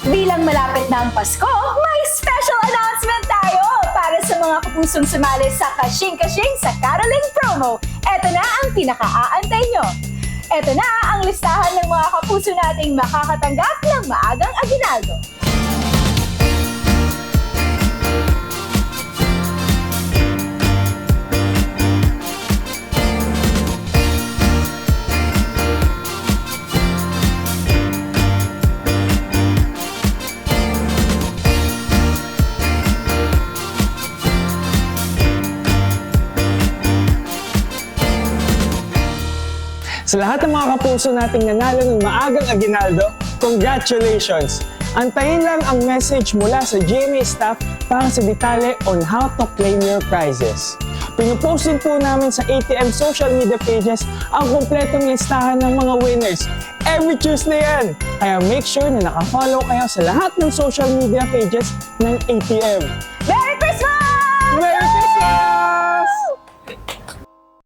Bilang malapit na ang Pasko, may special announcement tayo para sa mga kapusong sumali sa Kashing-Kashing sa Caroling Promo. Ito na ang pinaka-aantay nyo. Ito na ang listahan ng mga kapuso nating makakatanggap ng maagang aginaldo. Sa lahat ng mga kapuso nating nanalo ng maagang aginaldo, congratulations! Antayin lang ang message mula sa GMA staff para sa detalye on how to claim your prizes. Pinupost din po namin sa ATM social media pages ang kumpletong listahan ng mga winners. Every Tuesday yan! Kaya make sure na nakafollow kayo sa lahat ng social media pages ng ATM.